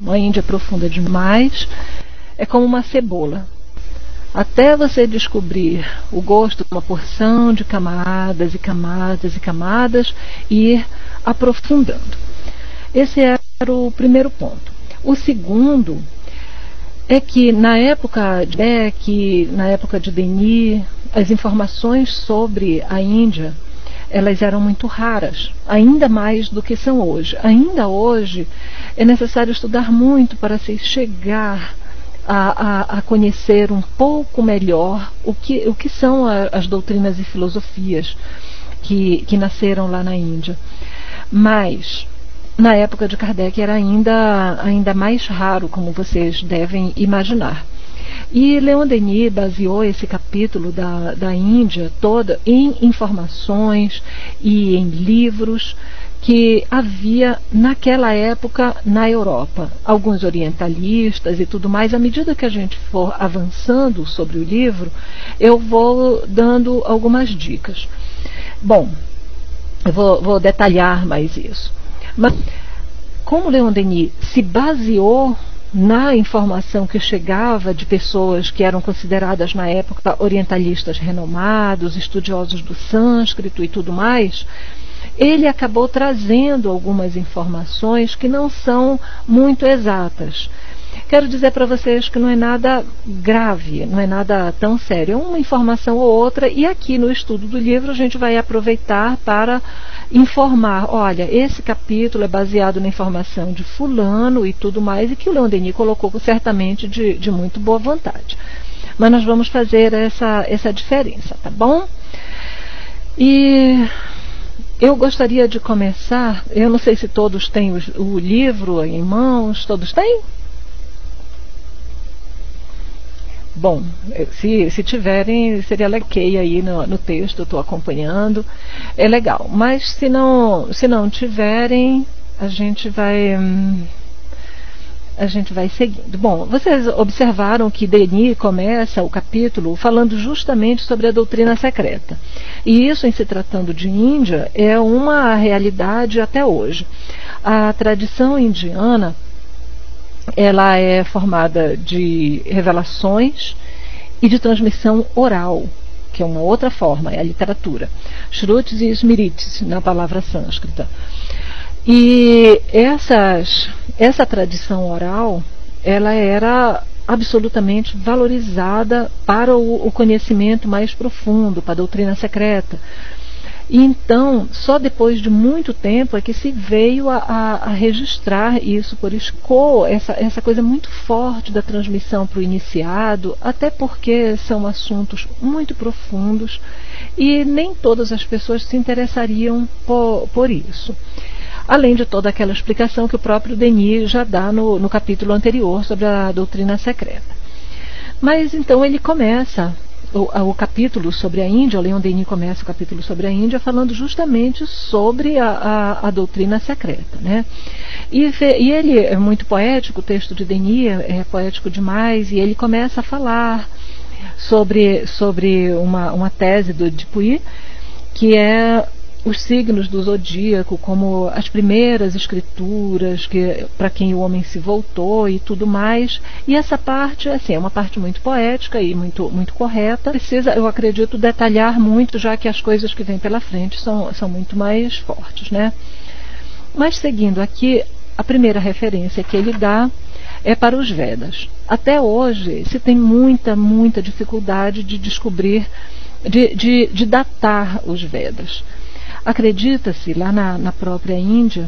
A Índia é profunda demais, é como uma cebola. Até você descobrir o gosto de uma porção de camadas e camadas e camadas e ir aprofundando. Esse era o primeiro ponto. O segundo é que na época de Beck, na época de Denis, as informações sobre a Índia, elas eram muito raras, ainda mais do que são hoje. Ainda hoje é necessário estudar muito para se chegar a conhecer um pouco melhor o que são as doutrinas e filosofias que nasceram lá na Índia. Mas na época de Kardec era ainda mais raro, como vocês devem imaginar. E Leon Denis baseou esse capítulo da Índia toda em informações e em livros que havia naquela época na Europa. Alguns orientalistas e tudo mais. À medida que a gente for avançando sobre o livro, eu vou dando algumas dicas. Bom, eu vou detalhar mais isso. Mas como Leon Denis se baseou na informação que chegava de pessoas que eram consideradas na época orientalistas renomados, estudiosos do sânscrito e tudo mais, ele acabou trazendo algumas informações que não são muito exatas. Quero dizer para vocês que não é nada grave, não é nada tão sério, é uma informação ou outra, e aqui no estudo do livro a gente vai aproveitar para informar, olha, esse capítulo é baseado na informação de fulano e tudo mais, e que o Leon Denis colocou certamente de muito boa vontade. Mas nós vamos fazer essa diferença, tá bom? E eu gostaria de começar, eu não sei se todos têm o livro em mãos, todos têm? Bom, se tiverem, seria legal aí no texto, eu estou acompanhando, é legal. Mas se não tiverem, a gente vai seguindo. Bom, vocês observaram que Denis começa o capítulo falando justamente sobre a doutrina secreta. E isso, em se tratando de Índia, é uma realidade até hoje. A tradição indiana, ela é formada de revelações e de transmissão oral, que é uma outra forma, é a literatura. Shrutis e Smritis, na palavra sânscrita. E essa tradição oral, ela era absolutamente valorizada para o conhecimento mais profundo, para a doutrina secreta. E então, só depois de muito tempo é que se veio a registrar isso por escola, essa coisa muito forte da transmissão para o iniciado, até porque são assuntos muito profundos e nem todas as pessoas se interessariam por isso. Além de toda aquela explicação que o próprio Denis já dá no capítulo anterior sobre a doutrina secreta. Mas então ele começa o capítulo sobre a Índia, o Leon Denis começa o capítulo sobre a Índia falando justamente sobre a doutrina secreta, né? E ele é muito poético, o texto de Denis é poético demais, e ele começa a falar sobre uma tese do Dupuy, que é os signos do zodíaco, como as primeiras escrituras para quem o homem se voltou e tudo mais. E essa parte, assim, é uma parte muito poética e muito, muito correta. Precisa, eu acredito, detalhar muito, já que as coisas que vêm pela frente são muito mais fortes, né? Mas seguindo aqui, a primeira referência que ele dá é para os Vedas. Até hoje se tem muita, muita dificuldade de descobrir, de datar os Vedas. Acredita-se lá na própria Índia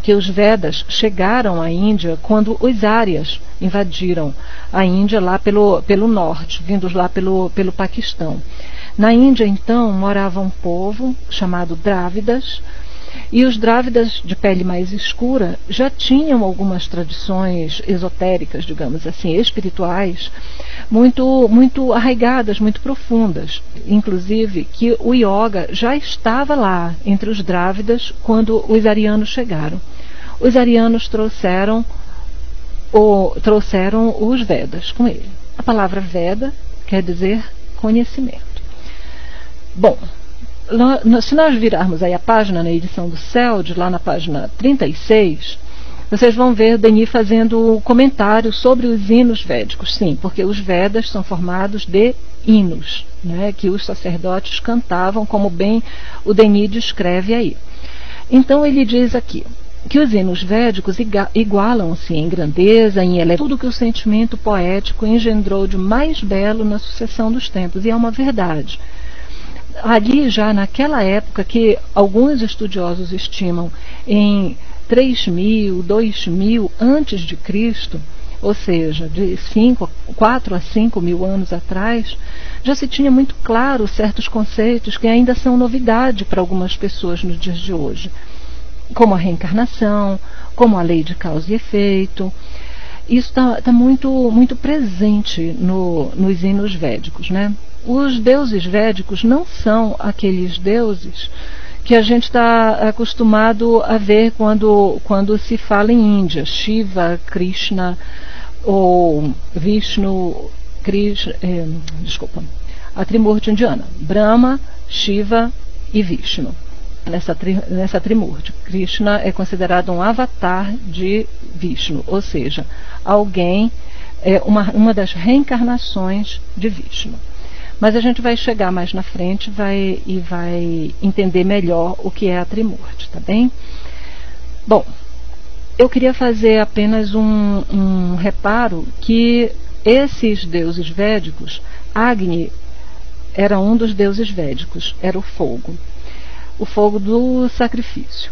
que os Vedas chegaram à Índia quando os Árias invadiram a Índia lá pelo norte, vindos lá pelo Paquistão. Na Índia, então, morava um povo chamado Drávidas, e os Drávidas de pele mais escura já tinham algumas tradições esotéricas, digamos assim, espirituais, muito, muito arraigadas, muito profundas. Inclusive que o yoga já estava lá entre os Drávidas quando os arianos chegaram. Os arianos trouxeram os Vedas com ele. A palavra Veda quer dizer conhecimento. Bom, se nós virarmos aí a página na edição do CELD, lá na página 36, Vocês vão ver Denis fazendo comentário sobre os hinos védicos. Sim, porque os Vedas são formados de hinos, né, que os sacerdotes cantavam, como bem o Denis descreve aí. Então ele diz aqui que os hinos védicos igualam-se em grandeza, em tudo que o sentimento poético engendrou de mais belo na sucessão dos tempos. E é uma verdade. Ali, já naquela época, que alguns estudiosos estimam em 3.000, 2.000 antes de Cristo, ou seja, de 4 a 5 mil anos atrás, já se tinha muito claro certos conceitos que ainda são novidade para algumas pessoas nos dias de hoje, como a reencarnação, como a lei de causa e efeito. Isso está muito presente nos hinos védicos, né? Os deuses védicos não são aqueles deuses que a gente está acostumado a ver quando se fala em Índia, Shiva, Krishna ou Vishnu, a Trimurti indiana, Brahma, Shiva e Vishnu. Nessa Trimurti, Krishna é considerado um avatar de Vishnu, ou seja, alguém, uma das reencarnações de Vishnu. Mas a gente vai chegar mais na frente e vai entender melhor o que é a Trimurti, tá bem? Bom, eu queria fazer apenas um reparo que esses deuses védicos, Agni era um dos deuses védicos, era o fogo do sacrifício.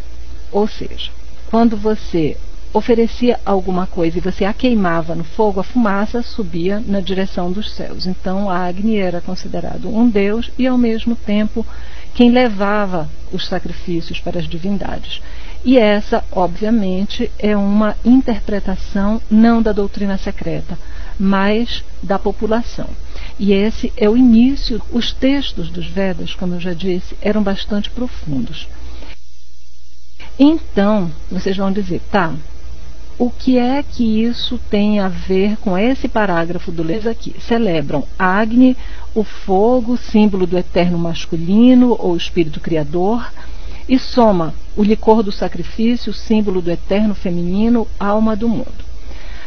Ou seja, quando você oferecia alguma coisa e você a queimava no fogo, a fumaça subia na direção dos céus. Então Agni era considerado um deus e ao mesmo tempo quem levava os sacrifícios para as divindades. E essa, obviamente, é uma interpretação não da doutrina secreta, mas da população. E esse é o início. Os textos dos Vedas, como eu já disse, eram bastante profundos. Então, vocês vão dizer, tá, o que é que isso tem a ver com esse parágrafo do Leis aqui? Celebram Agni, o fogo, símbolo do eterno masculino ou espírito criador, e Soma, o licor do sacrifício, símbolo do eterno feminino, alma do mundo.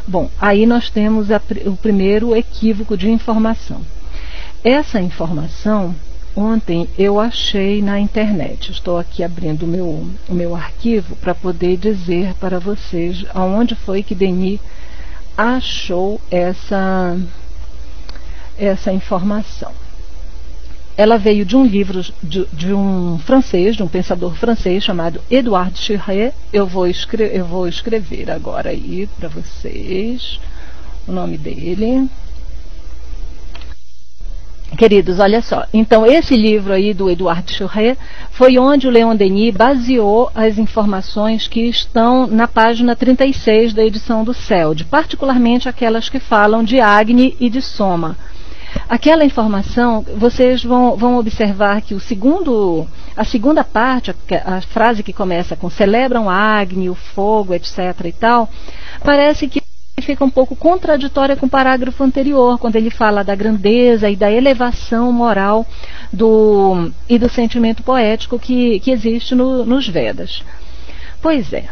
Bom, aí nós temos o primeiro equívoco de informação. Essa informação, ontem eu achei na internet. Estou aqui abrindo o meu arquivo para poder dizer para vocês aonde foi que Denis achou essa informação. Ela veio de um livro de um francês, de um pensador francês chamado Édouard Schiré. Eu vou escrever agora aí para vocês o nome dele. Queridos, olha só. Então, esse livro aí do Édouard Schiré foi onde o Leon Denis baseou as informações que estão na página 36 da edição do CELD, particularmente aquelas que falam de Agni e de Soma. Aquela informação, vocês vão observar que a segunda parte, a frase que começa com celebram Agni, o fogo, etc. e tal, parece que fica um pouco contraditória com o parágrafo anterior, quando ele fala da grandeza e da elevação moral e do sentimento poético que existe nos Vedas. Pois é.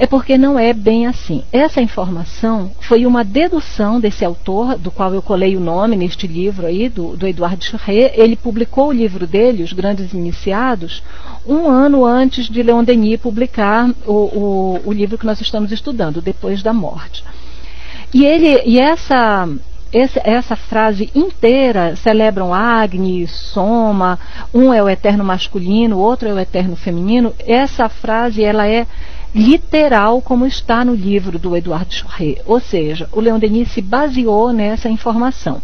É porque não é bem assim. Essa informação foi uma dedução desse autor, do qual eu colei o nome neste livro aí, do Édouard Schiré. Ele publicou o livro dele, Os Grandes Iniciados, um ano antes de Leon Denis publicar o livro que nós estamos estudando, Depois da Morte. E essa frase inteira, celebram Agni, Soma, um é o eterno masculino, o outro é o eterno feminino, essa frase ela é literal como está no livro do Édouard Schiré, ou seja, o Leon Denis se baseou nessa informação.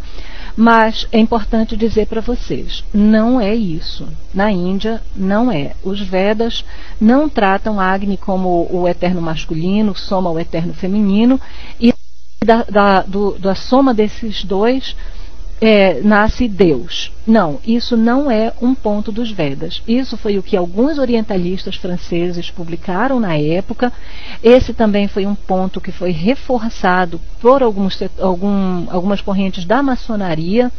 Mas é importante dizer para vocês, não é isso. Na Índia, não é. Os Vedas não tratam Agni como o eterno masculino, Soma o eterno feminino, e da soma desses dois nasce Deus. Não, isso não é um ponto dos Vedas. Isso foi o que alguns orientalistas franceses publicaram na época. Esse também foi um ponto que foi reforçado por algumas correntes da maçonaria,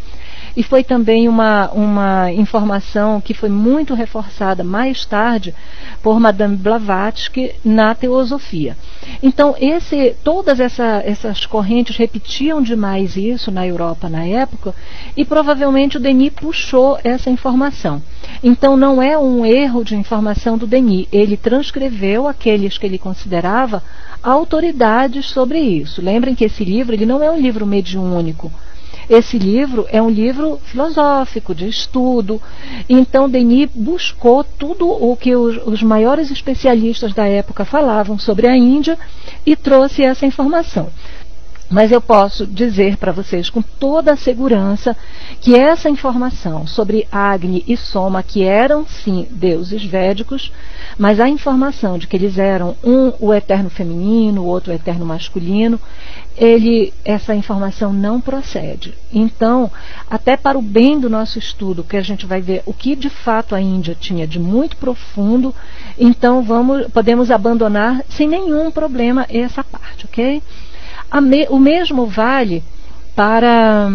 e foi também uma informação que foi muito reforçada mais tarde por Madame Blavatsky na Teosofia. Então, todas essas correntes repetiam demais isso na Europa na época, e provavelmente o Denis puxou essa informação. Então, não é um erro de informação do Denis, ele transcreveu aqueles que ele considerava autoridades sobre isso. Lembrem que esse livro ele não é um livro mediúnico. Esse livro é um livro filosófico, de estudo. Então, Denis buscou tudo o que os maiores especialistas da época falavam sobre a Índia e trouxe essa informação. Mas eu posso dizer para vocês com toda a segurança que essa informação sobre Agni e Soma, que eram sim deuses védicos, mas a informação de que eles eram o eterno feminino, o outro o eterno masculino, essa informação não procede. Então, até para o bem do nosso estudo, que a gente vai ver o que de fato a Índia tinha de muito profundo, então podemos abandonar sem nenhum problema essa parte, ok? O mesmo vale para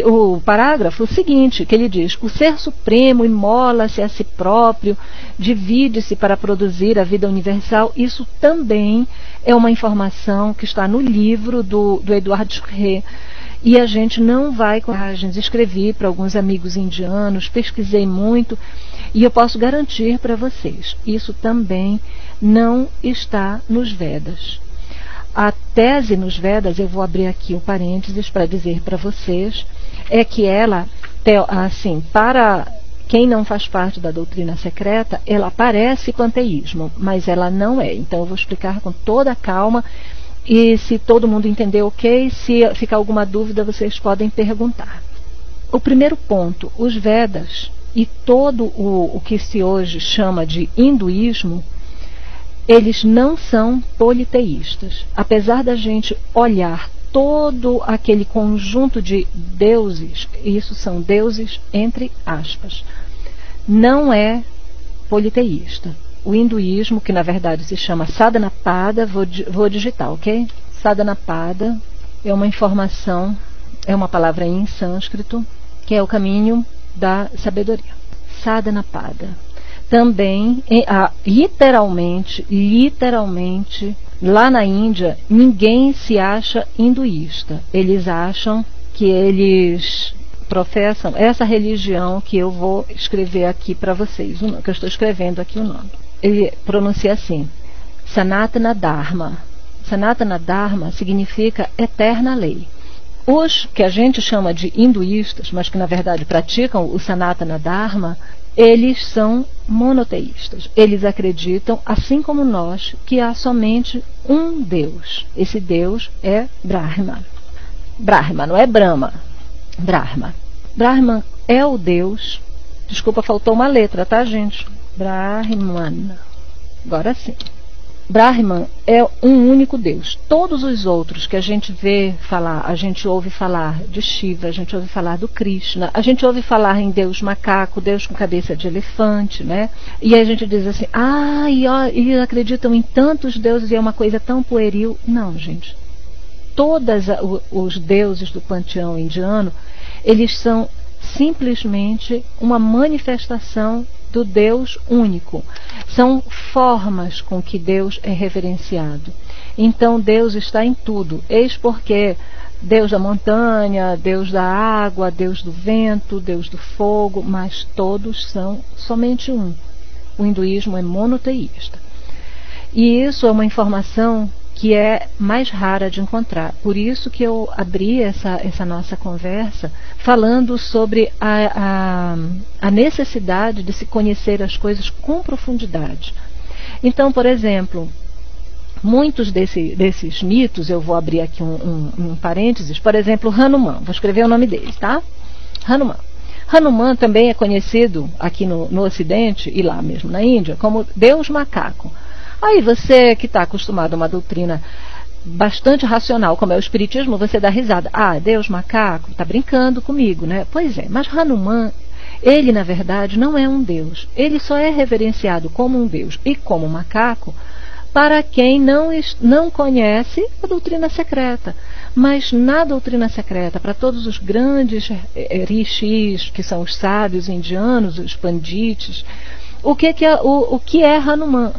o parágrafo seguinte, que ele diz: o Ser Supremo imola-se a si próprio, divide-se para produzir a vida universal. Isso também é uma informação que está no livro do Edward Churre. E a gente não vai com coragem. Escrevi para alguns amigos indianos, pesquisei muito, e eu posso garantir para vocês, isso também não está nos Vedas. A tese nos Vedas, eu vou abrir aqui um parênteses para dizer para vocês, é que ela, assim, para quem não faz parte da doutrina secreta, ela parece panteísmo, mas ela não é. Então eu vou explicar com toda a calma, e se todo mundo entender, ok, se ficar alguma dúvida, vocês podem perguntar. O primeiro ponto, os Vedas e todo o que se hoje chama de hinduísmo, eles não são politeístas. Apesar da gente olhar todo aquele conjunto de deuses, isso são deuses entre aspas, não é politeísta. O hinduísmo, que na verdade se chama Sadhanapada, vou digitar, ok? Sadhanapada é uma informação, é uma palavra em sânscrito, que é o caminho da sabedoria. Sadhanapada. Também, literalmente, lá na Índia, ninguém se acha hinduísta. Eles acham que eles professam essa religião que eu vou escrever aqui para vocês, que eu estou escrevendo aqui o nome. Ele pronuncia assim: Sanatana Dharma. Sanatana Dharma significa eterna lei. Os que a gente chama de hinduístas, mas que na verdade praticam o Sanatana Dharma, eles são monoteístas. Eles acreditam, assim como nós, que há somente um Deus. Esse Deus é Brahma. Brahma, não é Brahma. Brahma. Brahma é o Deus. Desculpa, faltou uma letra, tá, gente? Brahman. Agora sim. Brahman é um único Deus. Todos os outros que a gente vê falar, a gente ouve falar de Shiva, a gente ouve falar do Krishna, a gente ouve falar em Deus macaco, Deus com cabeça de elefante, né? E a gente diz assim, e acreditam em tantos deuses e é uma coisa tão pueril. Não, gente. Todos os deuses do panteão indiano, eles são simplesmente uma manifestação do Deus único. São formas com que Deus é reverenciado. Então Deus está em tudo. Eis porque Deus da montanha, Deus da água, Deus do vento, Deus do fogo, mas todos são somente um. O hinduísmo é monoteísta. E isso é uma informação que é mais rara de encontrar. Por isso que eu abri essa nossa conversa falando sobre a necessidade de se conhecer as coisas com profundidade. Então, por exemplo, muitos desses mitos, eu vou abrir aqui um parênteses, por exemplo, Hanuman, vou escrever o nome dele, tá? Hanuman. Hanuman também é conhecido aqui no Ocidente e lá mesmo na Índia como Deus macaco. Aí você que está acostumado a uma doutrina bastante racional, como é o Espiritismo, você dá risada. Deus macaco, está brincando comigo, né? Pois é, mas Hanuman, ele na verdade não é um Deus. Ele só é reverenciado como um Deus e como macaco para quem não conhece a doutrina secreta. Mas na doutrina secreta, para todos os grandes rishis, que são os sábios indianos, os pandits, o que é Hanuman?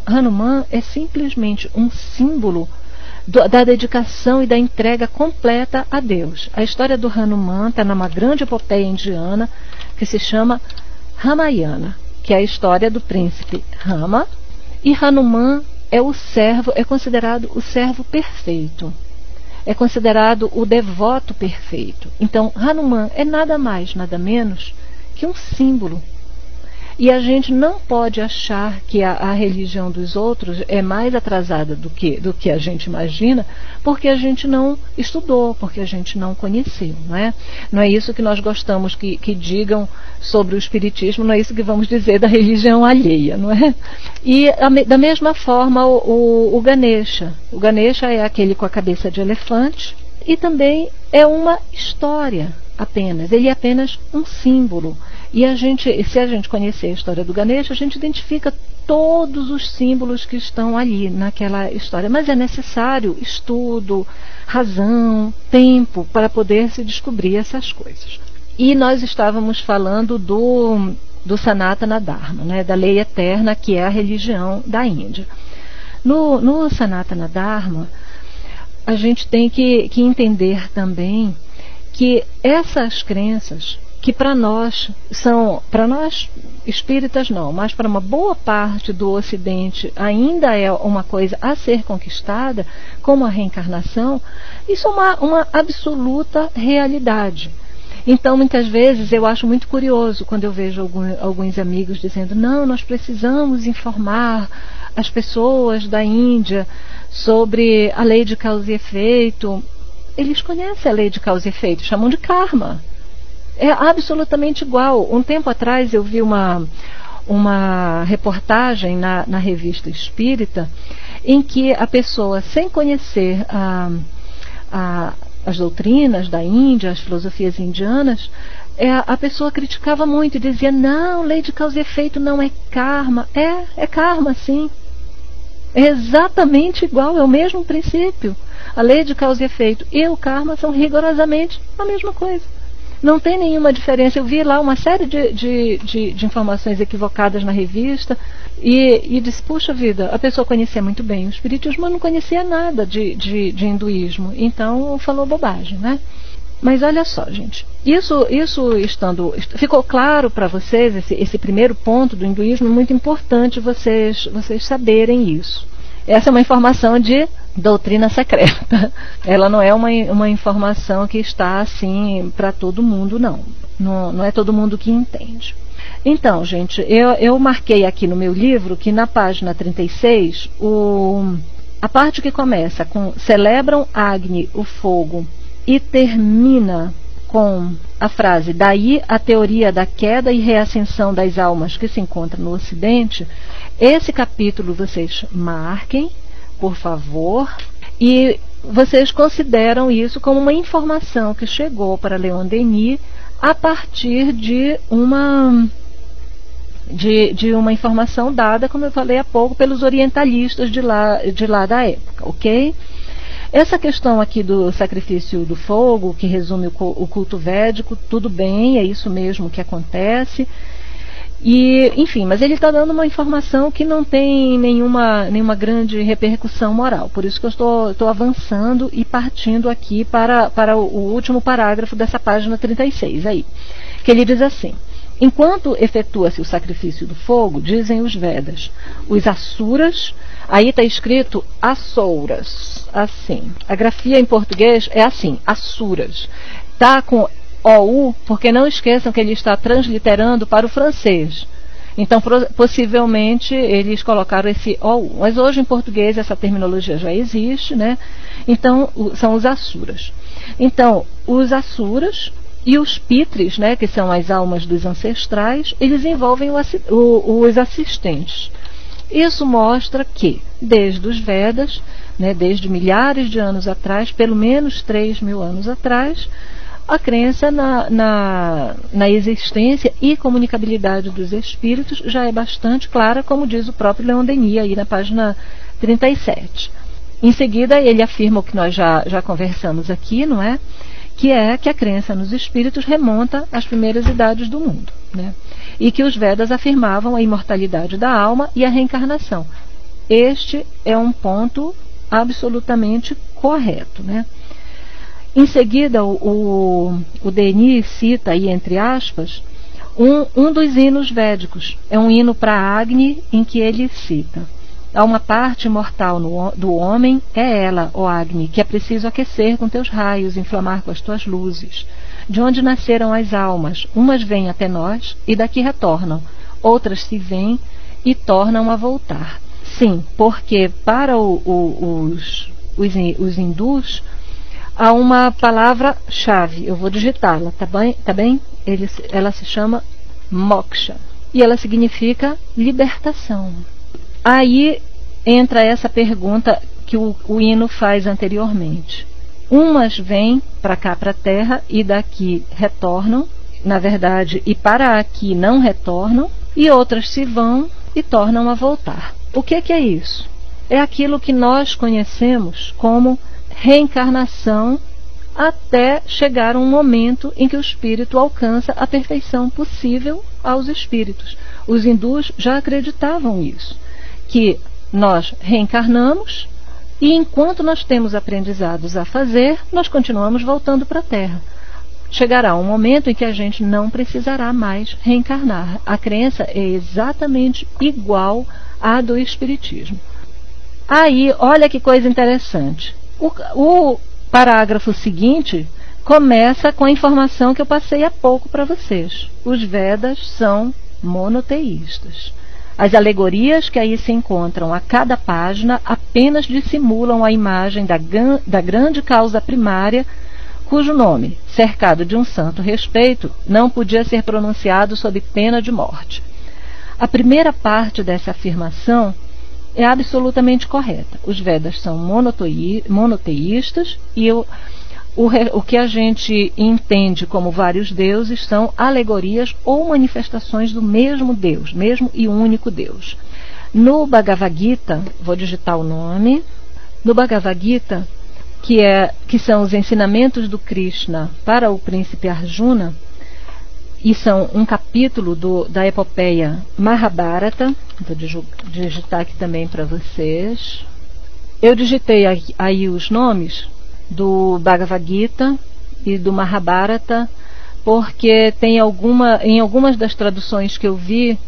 Hanuman é simplesmente um símbolo da dedicação e da entrega completa a Deus. A história do Hanuman está numa grande epopeia indiana que se chama Ramayana, que é a história do príncipe Rama, e Hanuman é considerado o servo perfeito, é considerado o devoto perfeito. Então Hanuman é nada mais, nada menos que um símbolo. E a gente não pode achar que a religião dos outros é mais atrasada do que a gente imagina, porque a gente não estudou, porque a gente não conheceu, não é? Não é isso que nós gostamos que digam sobre o espiritismo, não é isso que vamos dizer da religião alheia, não é? E da mesma forma o Ganesha. O Ganesha é aquele com a cabeça de elefante e também é uma história apenas, ele é apenas um símbolo. E se a gente conhecer a história do Ganesha, a gente identifica todos os símbolos que estão ali naquela história. Mas é necessário estudo, razão, tempo para poder se descobrir essas coisas. E nós estávamos falando do Sanatana Dharma, né, da lei eterna, que é a religião da Índia. No Sanatana Dharma, a gente tem que entender também que essas crenças, que para nós espíritas não, mas para uma boa parte do Ocidente ainda é uma coisa a ser conquistada, como a reencarnação, isso é uma absoluta realidade. Então, muitas vezes, eu acho muito curioso quando eu vejo alguns amigos dizendo: não, nós precisamos informar as pessoas da Índia sobre a lei de causa e efeito. Eles conhecem a lei de causa e efeito, chamam de karma. É absolutamente igual. Um tempo atrás eu vi uma reportagem na revista Espírita, em que a pessoa, sem conhecer as doutrinas da Índia, as filosofias indianas, a pessoa criticava muito e dizia: não, lei de causa e efeito não é karma. É karma, sim. É exatamente igual, é o mesmo princípio. A lei de causa e efeito e o karma são rigorosamente a mesma coisa. Não tem nenhuma diferença. Eu vi lá uma série de informações equivocadas na revista e disse: puxa vida, a pessoa conhecia muito bem o espiritismo, mas não conhecia nada de hinduísmo. Então falou bobagem, né? Mas olha só, gente, isso ficou claro para vocês, esse primeiro ponto do hinduísmo, é muito importante vocês saberem isso. Essa é uma informação de doutrina secreta. Ela não é uma informação que está assim para todo mundo, não. Não é todo mundo que entende. Então, gente, eu marquei aqui no meu livro que na página 36, a parte que começa com celebram Agni, o fogo, e termina com a frase: daí a teoria da queda e reascensão das almas que se encontra no Ocidente. Esse capítulo vocês marquem, por favor, e vocês consideram isso como uma informação que chegou para Leon Denis a partir de uma informação dada, como eu falei há pouco, pelos orientalistas de lá da época, ok? Essa questão aqui do sacrifício do fogo, que resume o culto védico, tudo bem, é isso mesmo que acontece. E, enfim, mas ele está dando uma informação que não tem nenhuma grande repercussão moral. Por isso que eu estou avançando e partindo aqui para o último parágrafo dessa página 36 aí, que ele diz assim: enquanto efetua-se o sacrifício do fogo, dizem os Vedas, os Asuras, aí está escrito Asouras, assim. A grafia em português é assim, Asuras. Está com OU, porque não esqueçam que ele está transliterando para o francês. Então, possivelmente, eles colocaram esse OU. Mas hoje, em português, essa terminologia já existe, né? Então, são os Asuras. Então, os Asuras e os Pitris, né, que são as almas dos ancestrais, eles envolvem os assistentes. Isso mostra que, desde os Vedas, né, desde milhares de anos atrás, pelo menos 3.000 anos atrás, a crença na existência e comunicabilidade dos espíritos já é bastante clara, como diz o próprio Leon Denis aí na página 37. Em seguida, ele afirma o que nós já conversamos aqui, não é? Que é que a crença nos espíritos remonta às primeiras idades do mundo, né? E que os Vedas afirmavam a imortalidade da alma e a reencarnação. Este é um ponto absolutamente correto, né? Em seguida, o Denis cita aí, entre aspas, um dos hinos védicos. É um hino para Agni, em que ele cita: há uma parte imortal do homem, é ela, ó Agni, que é preciso aquecer com teus raios, inflamar com as tuas luzes. De onde nasceram as almas, umas vêm até nós e daqui retornam, outras se vêm e tornam a voltar. Sim, porque para os hindus há uma palavra-chave, eu vou digitá-la, tá bem? Ela se chama moksha e ela significa libertação. Aí entra essa pergunta que o hino faz anteriormente. Umas vêm para cá, para a Terra, e daqui retornam, na verdade, e para aqui não retornam, e outras se vão e tornam a voltar. O que é isso? É aquilo que nós conhecemos como reencarnação, até chegar um momento em que o espírito alcança a perfeição possível aos espíritos. Os hindus já acreditavam nisso, que nós reencarnamos e enquanto nós temos aprendizados a fazer, nós continuamos voltando para a Terra. Chegará um momento em que a gente não precisará mais reencarnar. A crença é exatamente igual à do espiritismo. Aí, olha que coisa interessante. O parágrafo seguinte começa com a informação que eu passei há pouco para vocês. Os Vedas são monoteístas. As alegorias que aí se encontram a cada página apenas dissimulam a imagem da grande causa primária, cujo nome, cercado de um santo respeito, não podia ser pronunciado sob pena de morte. A primeira parte dessa afirmação é absolutamente correta. Os Vedas são monoteístas e o que a gente entende como vários deuses são alegorias ou manifestações do mesmo Deus, mesmo e único Deus. No Bhagavad Gita, vou digitar o nome, no Bhagavad Gita, que são os ensinamentos do Krishna para o príncipe Arjuna, e são um capítulo da epopeia Mahabharata. Vou digitar aqui também para vocês. Eu digitei aí os nomes do Bhagavad Gita e do Mahabharata, porque tem em algumas das traduções que eu vi,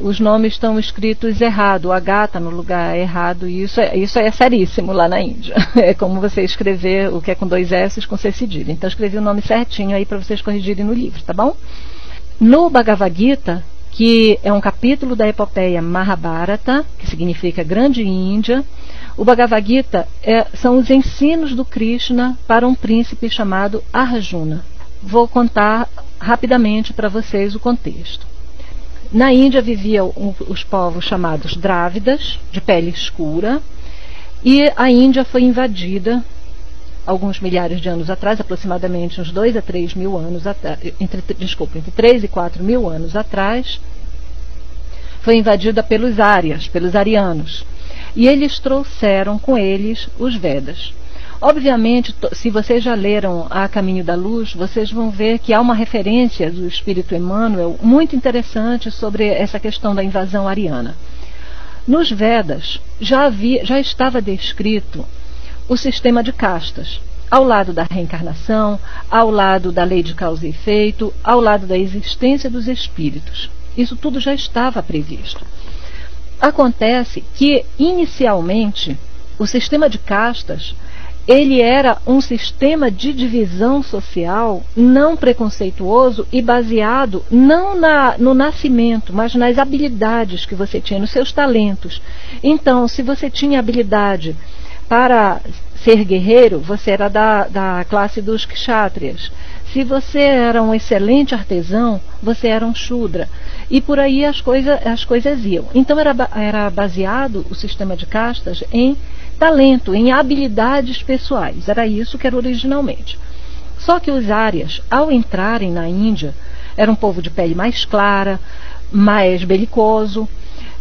os nomes estão escritos errado, o H está no lugar errado, e isso é seríssimo lá na Índia. É como você escrever o que é com 2 S com C cedilha. Então eu escrevi o nome certinho aí para vocês corrigirem no livro, tá bom? No Bhagavad Gita, que é um capítulo da epopeia Mahabharata, que significa Grande Índia, o Bhagavad Gita são os ensinos do Krishna para um príncipe chamado Arjuna. Vou contar rapidamente para vocês o contexto. Na Índia viviam os povos chamados Drávidas, de pele escura, e a Índia foi invadida alguns milhares de anos atrás, aproximadamente uns 2 a 3 mil anos atrás, entre 3 e 4 mil anos atrás, foi invadida pelos árias, pelos arianos. E eles trouxeram com eles os Vedas. Obviamente, se vocês já leram A Caminho da Luz, vocês vão ver que há uma referência do Espírito Emmanuel muito interessante sobre essa questão da invasão ariana. Nos Vedas já estava descrito o sistema de castas, ao lado da reencarnação, ao lado da lei de causa e efeito, ao lado da existência dos espíritos. Isso tudo já estava previsto. Acontece que, inicialmente, o sistema de castas ele era um sistema de divisão social não preconceituoso e baseado não no nascimento, mas nas habilidades que você tinha, nos seus talentos. Então, se você tinha habilidade para ser guerreiro, você era da classe dos kshatriyas. Se você era um excelente artesão, você era um shudra. E por aí as coisas iam. Então era baseado o sistema de castas em talento, em habilidades pessoais. Era isso que era originalmente. Só que os árias, ao entrarem na Índia, era um povo de pele mais clara, mais belicoso,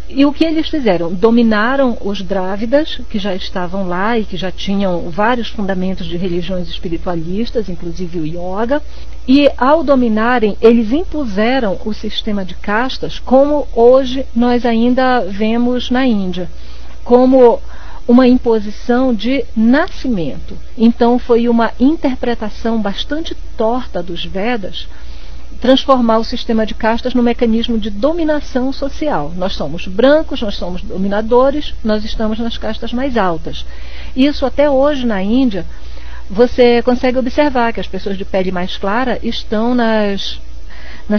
E o que eles fizeram? Dominaram os Drávidas, que já estavam lá e que já tinham vários fundamentos de religiões espiritualistas, inclusive o yoga, e ao dominarem, eles impuseram o sistema de castas, como hoje nós ainda vemos na Índia, como uma imposição de nascimento. Então foi uma interpretação bastante torta dos Vedas transformar o sistema de castas no mecanismo de dominação social. Nós somos brancos, nós somos dominadores, nós estamos nas castas mais altas. Isso até hoje na Índia, você consegue observar que as pessoas de pele mais clara estão nas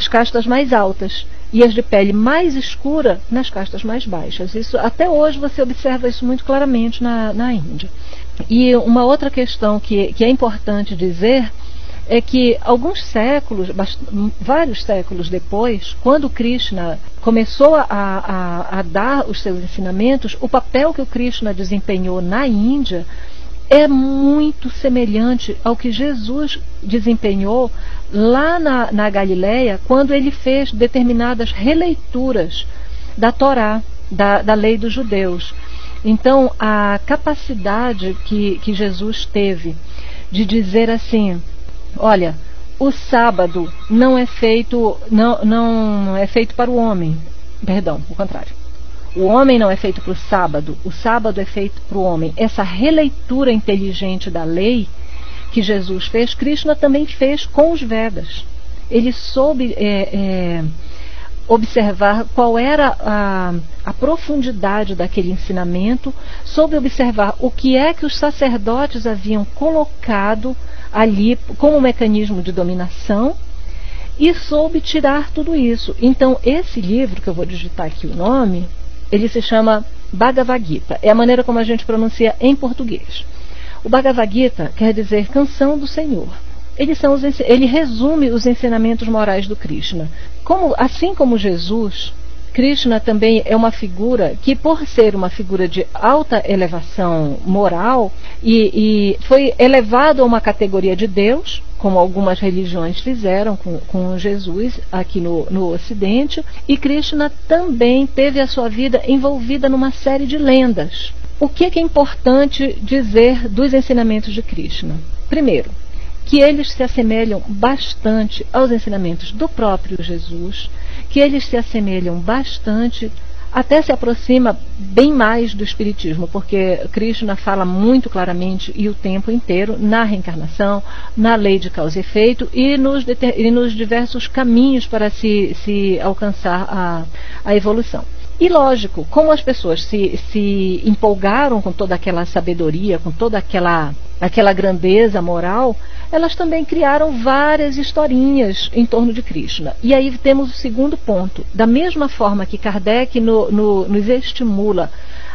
castas mais altas e as de pele mais escura nas castas mais baixas. Isso, até hoje você observa isso muito claramente na Índia. E uma outra questão que é importante dizer é que alguns séculos, vários séculos depois, quando Krishna começou a dar os seus ensinamentos, o papel que o Krishna desempenhou na Índia é muito semelhante ao que Jesus desempenhou lá na Galileia, quando ele fez determinadas releituras da Torá, da lei dos judeus. Então, a capacidade que Jesus teve de dizer assim: olha, o sábado não é feito para o homem. Perdão, o contrário. O homem não é feito para o sábado é feito para o homem. Essa releitura inteligente da lei que Jesus fez, Krishna também fez com os Vedas. Ele soube observar qual era a profundidade daquele ensinamento, soube observar o que é que os sacerdotes haviam colocado ali como mecanismo de dominação e soube tirar tudo isso. Então, esse livro, que eu vou digitar aqui o nome, ele se chama Bhagavad Gita. É a maneira como a gente pronuncia em português. O Bhagavad Gita quer dizer canção do Senhor. Ele resume os ensinamentos morais do Krishna. Assim como Jesus, Krishna também é uma figura que, por ser uma figura de alta elevação moral, e foi elevado a uma categoria de Deus, como algumas religiões fizeram com Jesus aqui no Ocidente, e Krishna também teve a sua vida envolvida numa série de lendas. O que é importante dizer dos ensinamentos de Krishna? Primeiro, que eles se assemelham bastante aos ensinamentos do próprio Jesus, que eles se assemelham bastante, até se aproxima bem mais do Espiritismo, porque Krishna fala muito claramente e o tempo inteiro na reencarnação, na lei de causa e efeito e nos diversos caminhos para se alcançar a evolução. E lógico, como as pessoas se empolgaram com toda aquela sabedoria, com toda aquela grandeza moral, elas também criaram várias historinhas em torno de Krishna. E aí temos o segundo ponto. Da mesma forma que Kardec nos estimula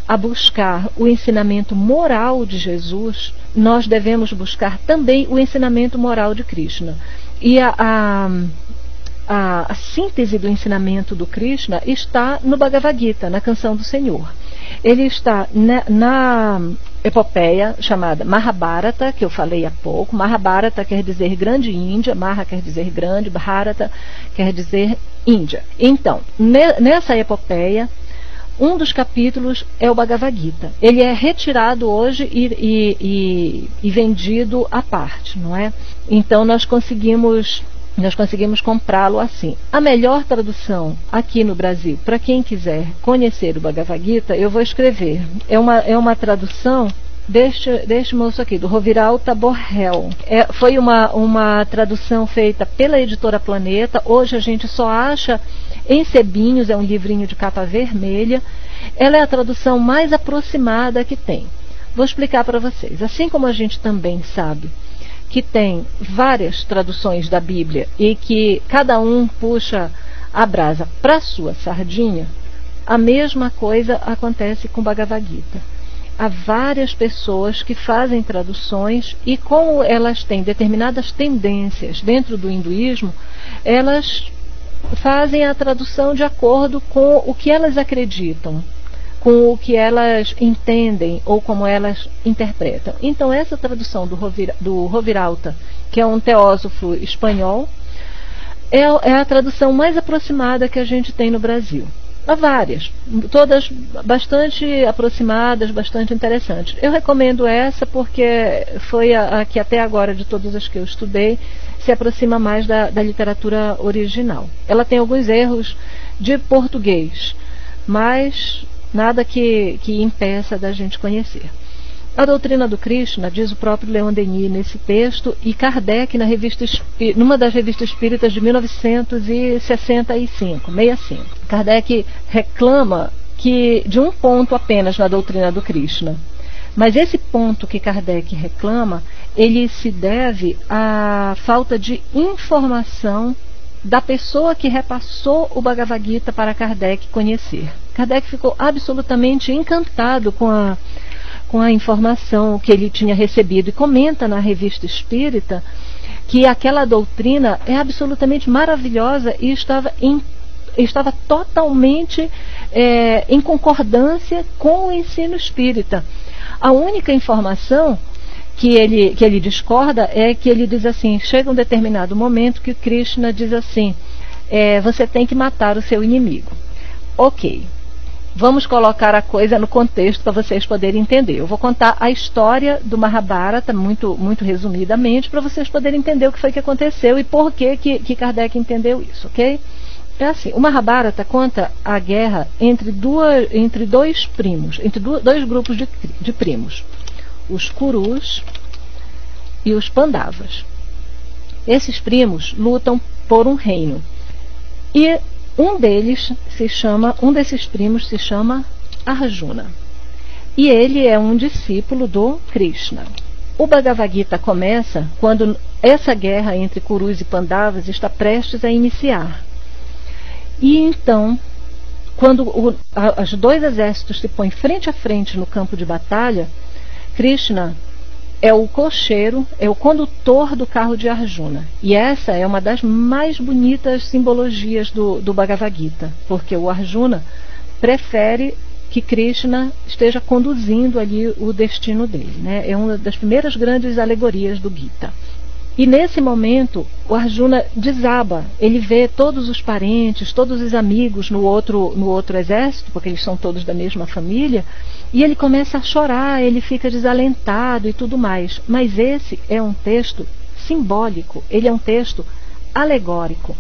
a buscar o ensinamento moral de Jesus, nós devemos buscar também o ensinamento moral de Krishna. E a síntese do ensinamento do Krishna está no Bhagavad Gita, na Canção do Senhor. Ele está na epopeia chamada Mahabharata, que eu falei há pouco. Mahabharata quer dizer grande Índia, Maha quer dizer grande, Bharata quer dizer Índia. Então, nessa epopeia, um dos capítulos é o Bhagavad Gita. Ele é retirado hoje e vendido à parte, não é? Então nós conseguimos comprá-lo assim. A melhor tradução aqui no Brasil, para quem quiser conhecer o Bhagavad Gita, eu vou escrever. É uma tradução deste moço aqui, do Roviralta Borrell. Foi uma tradução feita pela editora Planeta. Hoje a gente só acha em sebinhos, é um livrinho de capa vermelha. Ela é a tradução mais aproximada que tem. Vou explicar para vocês. Assim como a gente também sabe que tem várias traduções da Bíblia e que cada um puxa a brasa para a sua sardinha, a mesma coisa acontece com Bhagavad Gita. Há várias pessoas que fazem traduções e, como elas têm determinadas tendências dentro do hinduísmo, elas fazem a tradução de acordo com o que elas acreditam, com o que elas entendem ou como elas interpretam. Então, essa tradução do Roviralta, que é um teósofo espanhol, é a tradução mais aproximada que a gente tem no Brasil. Há várias, todas bastante aproximadas, bastante interessantes. Eu recomendo essa porque foi a que até agora, de todas as que eu estudei, se aproxima mais da literatura original. Ela tem alguns erros de português, mas nada que impeça da gente conhecer. A doutrina do Krishna, diz o próprio Leon Denis nesse texto, e Kardec numa das revistas espíritas de 1965. Kardec reclama de um ponto apenas na doutrina do Krishna. Mas esse ponto que Kardec reclama, ele se deve à falta de informação da pessoa que repassou o Bhagavad Gita para Kardec conhecer. Kardec ficou absolutamente encantado com a informação que ele tinha recebido e comenta na Revista Espírita que aquela doutrina é absolutamente maravilhosa e estava totalmente em concordância com o ensino espírita. A única informação que ele discorda é que ele diz assim, chega um determinado momento que Krishna diz assim, você tem que matar o seu inimigo. Ok. Vamos colocar a coisa no contexto para vocês poderem entender. Eu vou contar a história do Mahabharata, muito, muito resumidamente, para vocês poderem entender o que foi que aconteceu e por que Kardec entendeu isso, ok? É assim, o Mahabharata conta a guerra entre dois primos, entre dois grupos de primos, os Kurus e os Pandavas. Esses primos lutam por um reino. E um desses primos se chama Arjuna. E ele é um discípulo do Krishna. O Bhagavad Gita começa quando essa guerra entre Kurus e Pandavas está prestes a iniciar. E então, quando os dois exércitos se põem frente a frente no campo de batalha, Krishna é o cocheiro, é o condutor do carro de Arjuna. E essa é uma das mais bonitas simbologias do Bhagavad Gita, porque o Arjuna prefere que Krishna esteja conduzindo ali o destino dele, né? É uma das primeiras grandes alegorias do Gita. E nesse momento, o Arjuna desaba, ele vê todos os parentes, todos os amigos no outro exército, porque eles são todos da mesma família, e ele começa a chorar, ele fica desalentado e tudo mais. Mas esse é um texto simbólico, ele é um texto alegórico.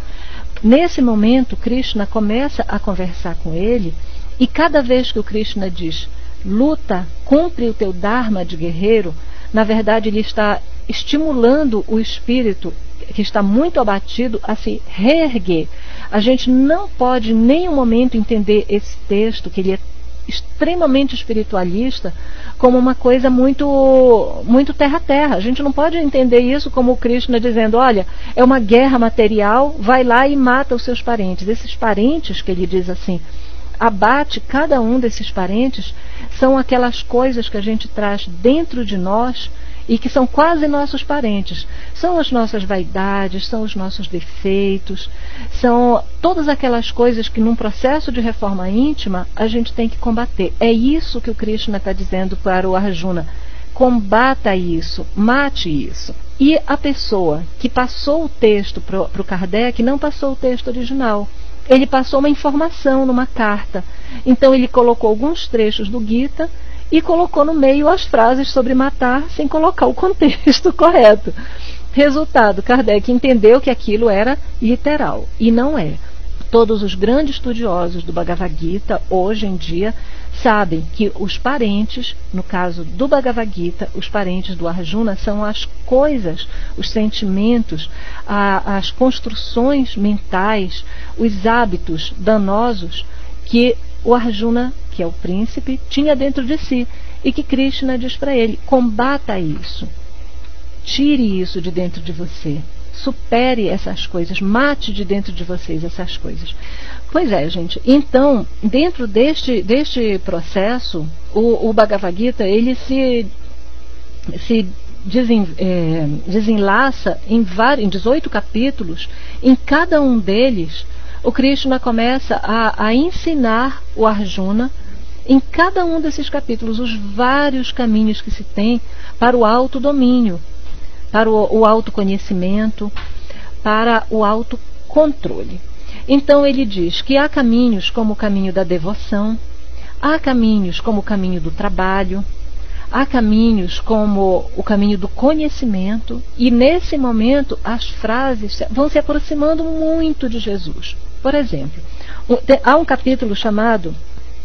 Nesse momento, Krishna começa a conversar com ele, e cada vez que o Krishna diz, luta, cumpre o teu dharma de guerreiro, na verdade ele está estimulando o espírito que está muito abatido a se reerguer. A gente não pode em nenhum momento entender esse texto, que ele é extremamente espiritualista, como uma coisa muito terra-terra. A gente não pode entender isso como o Krishna dizendo, olha, é uma guerra material, vai lá e mata os seus parentes. Esses parentes que ele diz assim, abate cada um desses parentes, são aquelas coisas que a gente traz dentro de nós e que são quase nossos parentes. São as nossas vaidades, são os nossos defeitos, são todas aquelas coisas que num processo de reforma íntima a gente tem que combater. É isso que o Krishna está dizendo para o Arjuna. Combata isso, mate isso. E a pessoa que passou o texto para o Kardec não passou o texto original. Ele passou uma informação numa carta. Então ele colocou alguns trechos do Gita e colocou no meio as frases sobre matar sem colocar o contexto correto. Resultado, Kardec entendeu que aquilo era literal, e não é. Todos os grandes estudiosos do Bhagavad Gita, hoje em dia, sabem que os parentes, no caso do Bhagavad Gita, os parentes do Arjuna são as coisas, os sentimentos, as construções mentais, os hábitos danosos que o Arjuna, que é o príncipe, tinha dentro de si, e que Krishna diz para ele, combata isso, tire isso de dentro de você, supere essas coisas, mate de dentro de vocês essas coisas. Pois é, gente, então, dentro deste processo, o Bhagavad Gita, ele se desenlaça em 18 capítulos. Em cada um deles, o Krishna começa a ensinar o Arjuna, em cada um desses capítulos, os vários caminhos que se tem para o autodomínio, para o autoconhecimento, para o autocontrole. Então ele diz que há caminhos como o caminho da devoção, há caminhos como o caminho do trabalho, há caminhos como o caminho do conhecimento, e nesse momento as frases vão se aproximando muito de Jesus. Por exemplo, há um capítulo chamado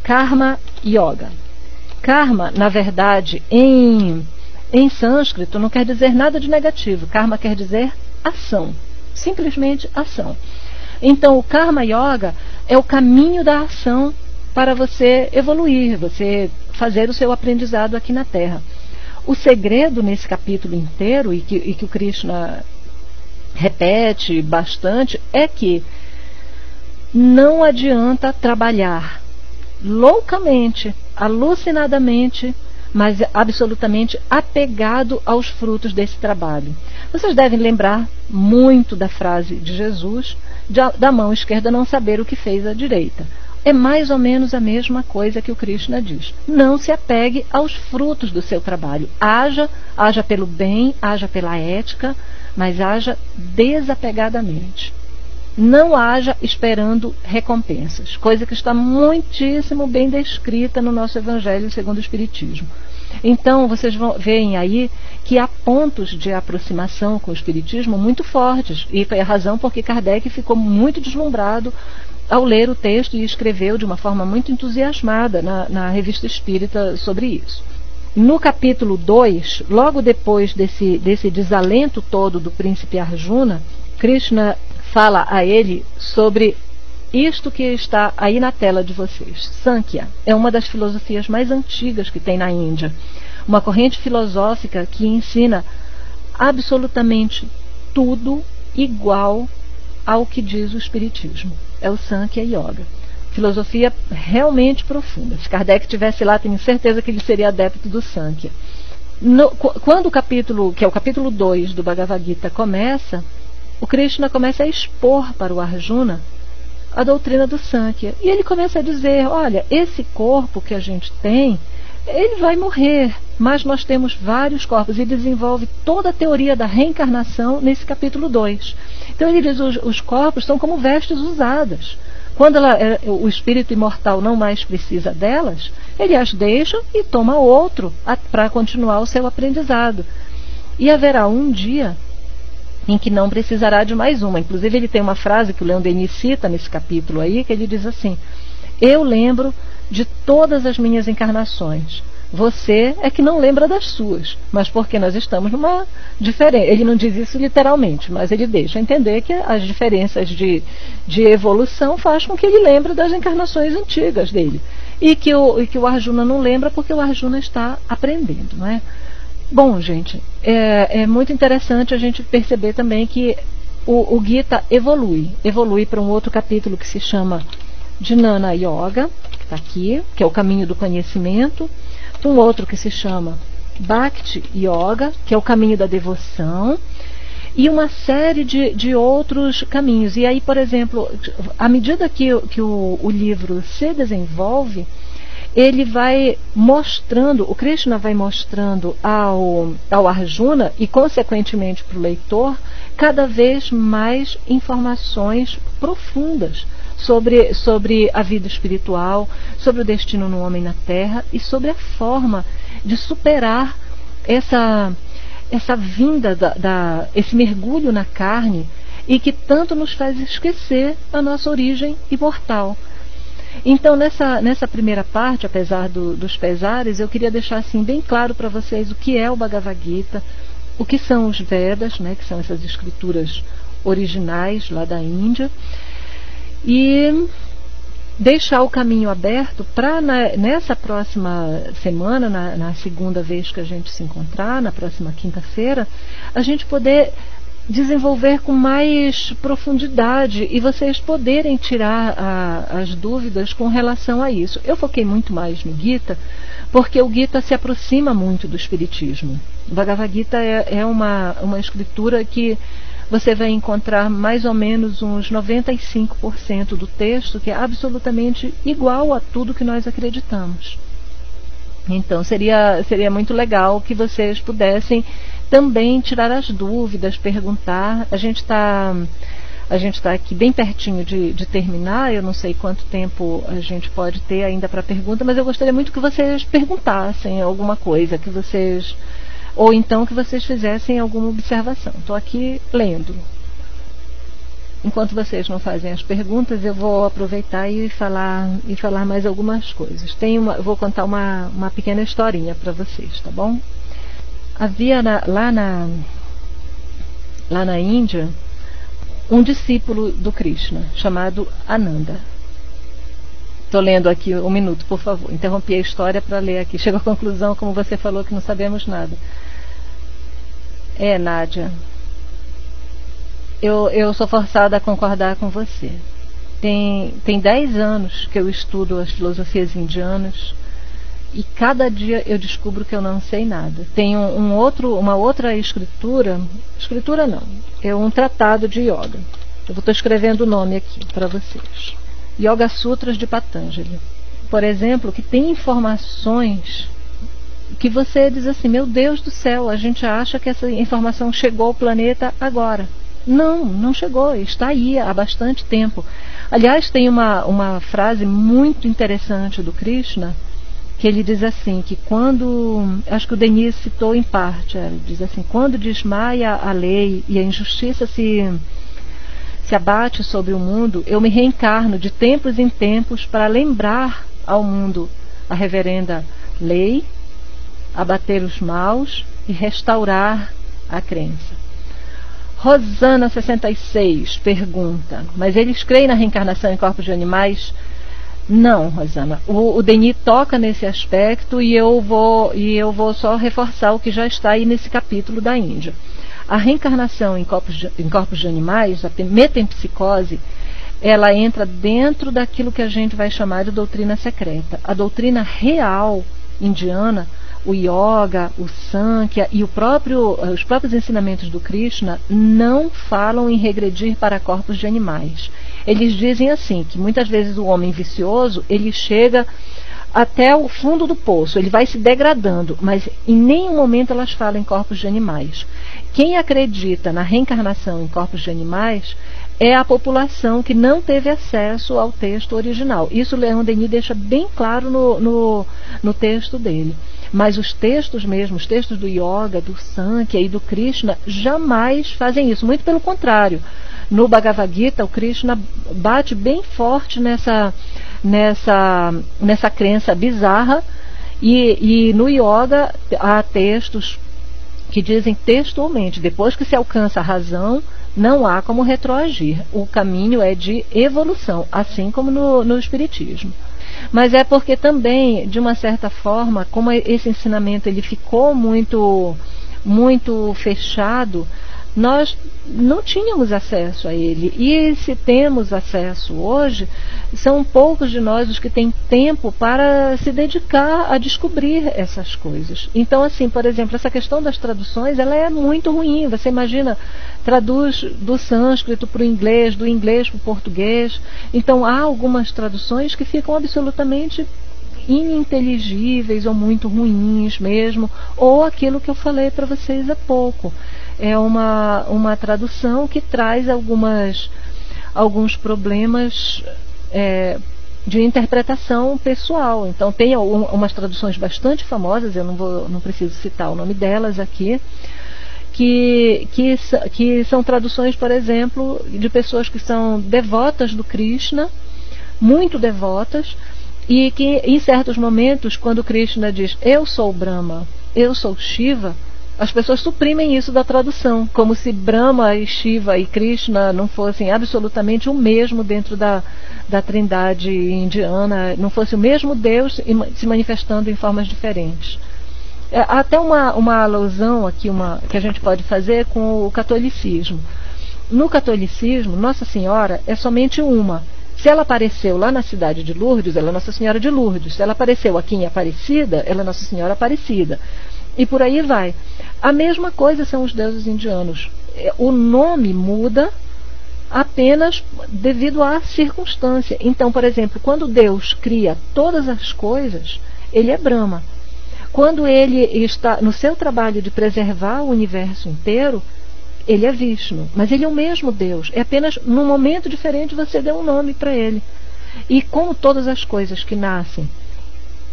Karma Yoga. Karma, na verdade, em sânscrito não quer dizer nada de negativo. Karma quer dizer ação, simplesmente ação. Então o Karma Yoga é o caminho da ação para você evoluir, você fazer o seu aprendizado aqui na Terra. O segredo nesse capítulo inteiro, e que o Krishna repete bastante, é que não adianta trabalhar loucamente, alucinadamente, mas absolutamente apegado aos frutos desse trabalho. Vocês devem lembrar muito da frase de Jesus, da mão esquerda não saber o que fez a direita. É mais ou menos a mesma coisa que o Krishna diz. Não se apegue aos frutos do seu trabalho. Haja pelo bem, haja pela ética, mas haja desapegadamente. Não haja esperando recompensas, coisa que está muitíssimo bem descrita no nosso Evangelho segundo o Espiritismo. Então, vocês veem aí que há pontos de aproximação com o Espiritismo muito fortes, e foi a razão porque Kardec ficou muito deslumbrado ao ler o texto e escreveu de uma forma muito entusiasmada na Revista Espírita sobre isso. No capítulo 2, logo depois desse desalento todo do príncipe Arjuna, Krishna fala a ele sobre isto que está aí na tela de vocês. Sankhya é uma das filosofias mais antigas que tem na Índia. Uma corrente filosófica que ensina absolutamente tudo igual ao que diz o Espiritismo. É o Sankhya Yoga. Filosofia realmente profunda. Se Kardec estivesse lá, tenho certeza que ele seria adepto do Sankhya. Quando o capítulo, que é o capítulo 2 do Bhagavad Gita, começa, o Krishna começa a expor para o Arjuna a doutrina do Sankhya. E ele começa a dizer, olha, esse corpo que a gente tem, ele vai morrer, mas nós temos vários corpos. E desenvolve toda a teoria da reencarnação nesse capítulo 2. Então ele diz, os corpos são como vestes usadas. Quando o espírito imortal não mais precisa delas, ele as deixa e toma outro para continuar o seu aprendizado. E haverá um dia em que não precisará de mais uma. Inclusive ele tem uma frase que o Leon Denis cita nesse capítulo aí, que ele diz assim, eu lembro de todas as minhas encarnações. Você é que não lembra das suas, mas porque nós estamos numa diferença. Ele não diz isso literalmente, mas ele deixa entender que as diferenças de evolução faz com que ele lembre das encarnações antigas dele. E que o Arjuna não lembra porque o Arjuna está aprendendo, não é? Bom, gente, é muito interessante a gente perceber também que o Gita evolui para um outro capítulo que se chama Jnana Yoga, que está aqui, que é o caminho do conhecimento, um outro que se chama Bhakti Yoga, que é o caminho da devoção, e uma série de outros caminhos. E aí, por exemplo, à medida que o livro se desenvolve, ele vai mostrando, o Krishna vai mostrando ao Arjuna e consequentemente para o leitor, cada vez mais informações profundas sobre a vida espiritual, sobre o destino no homem na Terra e sobre a forma de superar essa vinda, esse mergulho na carne e que tanto nos faz esquecer a nossa origem imortal. Então, nessa primeira parte, apesar dos pesares, eu queria deixar assim bem claro para vocês o que é o Bhagavad Gita, o que são os Vedas, né, que são essas escrituras originais lá da Índia, e deixar o caminho aberto para nessa próxima semana, na segunda vez que a gente se encontrar, na próxima quinta-feira, a gente poder desenvolver com mais profundidade e vocês poderem tirar as dúvidas com relação a isso. Eu foquei muito mais no Gita, porque o Gita se aproxima muito do Espiritismo. O Bhagavad Gita é uma escritura que você vai encontrar mais ou menos uns 95% do texto que é absolutamente igual a tudo que nós acreditamos. Então seria muito legal que vocês pudessem também tirar as dúvidas, perguntar. A gente está a gente está aqui bem pertinho de terminar, eu não sei quanto tempo a gente pode ter ainda para pergunta, mas eu gostaria muito que vocês perguntassem alguma coisa, ou então que vocês fizessem alguma observação. Estou aqui lendo. Enquanto vocês não fazem as perguntas, eu vou aproveitar e falar mais algumas coisas. Vou contar uma pequena historinha para vocês, tá bom? Havia lá na Índia um discípulo do Krishna chamado Ananda. Estou lendo aqui um minuto, por favor. Interrompi a história para ler aqui. Chego à conclusão, como você falou, que não sabemos nada. Nádia, eu sou forçada a concordar com você. Tem 10 anos que eu estudo as filosofias indianas e cada dia eu descubro que eu não sei nada. Tem uma outra escritura não, é um tratado de yoga. Eu estou escrevendo o nome aqui para vocês. Yoga Sutras de Patanjali, por exemplo, que tem informações que você diz assim, meu Deus do céu, a gente acha que essa informação chegou ao planeta agora. Não chegou, está aí há bastante tempo. Aliás, tem uma frase muito interessante do Krishna, que ele diz assim, que acho que o Denis citou em parte, ele diz assim, quando desmaia a lei e a injustiça se abate sobre o mundo, eu me reencarno de tempos em tempos para lembrar ao mundo a reverenda lei, abater os maus e restaurar a crença. Rosana 66 pergunta, mas eles creem na reencarnação em corpos de animais? Não, Rosana. O Denis toca nesse aspecto e eu vou só reforçar o que já está aí nesse capítulo da Índia. A reencarnação em corpos de animais, a metempsicose, ela entra dentro daquilo que a gente vai chamar de doutrina secreta. A doutrina real indiana, o yoga, o sankhya e os próprios ensinamentos do Krishna não falam em regredir para corpos de animais. Eles dizem assim, que muitas vezes o homem vicioso, ele chega até o fundo do poço, ele vai se degradando, mas em nenhum momento elas falam em corpos de animais. Quem acredita na reencarnação em corpos de animais é a população que não teve acesso ao texto original. Isso o Leon Denis deixa bem claro no texto dele. Mas os textos mesmo, os textos do yoga, do sankhya e do Krishna jamais fazem isso. Muito pelo contrário. No Bhagavad Gita, o Krishna bate bem forte nessa crença bizarra e no yoga há textos que dizem textualmente, depois que se alcança a razão, não há como retroagir. O caminho é de evolução, assim como no Espiritismo. Mas é porque também, de uma certa forma, como esse ensinamento ele ficou muito fechado, nós não tínhamos acesso a ele. E se temos acesso hoje, são poucos de nós os que têm tempo para se dedicar a descobrir essas coisas. Então, assim, por exemplo, essa questão das traduções, ela é muito ruim. Você imagina, traduz do sânscrito para o inglês, do inglês para o português. Então, há algumas traduções que ficam absolutamente ininteligíveis ou muito ruins mesmo, ou aquilo que eu falei para vocês há pouco. É uma tradução que traz alguns problemas de interpretação pessoal. Então tem umas traduções bastante famosas, eu não preciso citar o nome delas aqui, que são traduções, por exemplo, de pessoas que são devotas do Krishna, muito devotas, e que em certos momentos, quando Krishna diz eu sou Brahma, eu sou Shiva, as pessoas suprimem isso da tradução, como se Brahma e Shiva e Krishna não fossem absolutamente o mesmo dentro da trindade indiana, não fosse o mesmo Deus se manifestando em formas diferentes. Há até uma alusão aqui que a gente pode fazer com o catolicismo. No catolicismo, Nossa Senhora é somente uma. Se ela apareceu lá na cidade de Lourdes, ela é Nossa Senhora de Lourdes. Se ela apareceu aqui em Aparecida, ela é Nossa Senhora Aparecida. E por aí vai. A mesma coisa são os deuses indianos. O nome muda apenas devido à circunstância. Então, por exemplo, quando Deus cria todas as coisas, ele é Brahma. Quando ele está no seu trabalho de preservar o universo inteiro, ele é Vishnu, mas ele é o mesmo Deus. É apenas num momento diferente você deu um nome para ele. E como todas as coisas que nascem,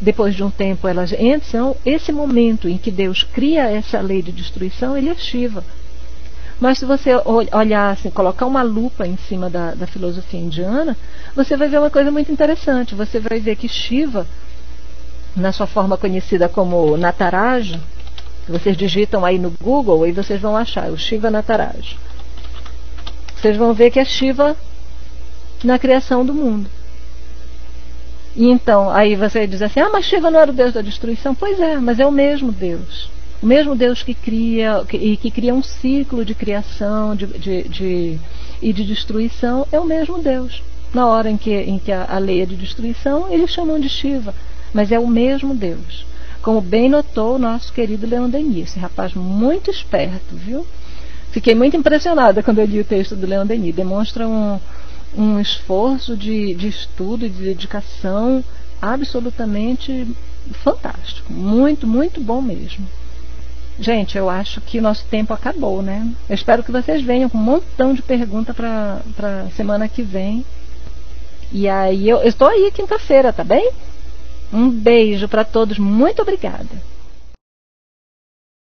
depois de um tempo elas entram, esse momento em que Deus cria essa lei de destruição, ele é Shiva. Mas se você olhar assim, colocar uma lupa em cima da filosofia indiana, você vai ver uma coisa muito interessante. Você vai ver que Shiva, na sua forma conhecida como Nataraja, vocês digitam aí no Google e vocês vão achar o Shiva Nataraja. Vocês vão ver que é Shiva na criação do mundo. E então, aí você diz assim, mas Shiva não era o Deus da destruição? Pois é, mas é o mesmo Deus. O mesmo Deus que cria, que cria um ciclo de criação e de destruição, é o mesmo Deus. Na hora em que a lei é de destruição, eles chamam de Shiva, mas é o mesmo Deus. Como bem notou o nosso querido Leon Denis, esse rapaz muito esperto, viu? Fiquei muito impressionada quando eu li o texto do Leon Denis. Demonstra um esforço de estudo e de dedicação absolutamente fantástico. Muito, muito bom mesmo. Gente, eu acho que o nosso tempo acabou, né? Eu espero que vocês venham com um montão de perguntas para semana que vem. E aí, eu estou aí quinta-feira, tá bem? Um beijo para todos, muito obrigada.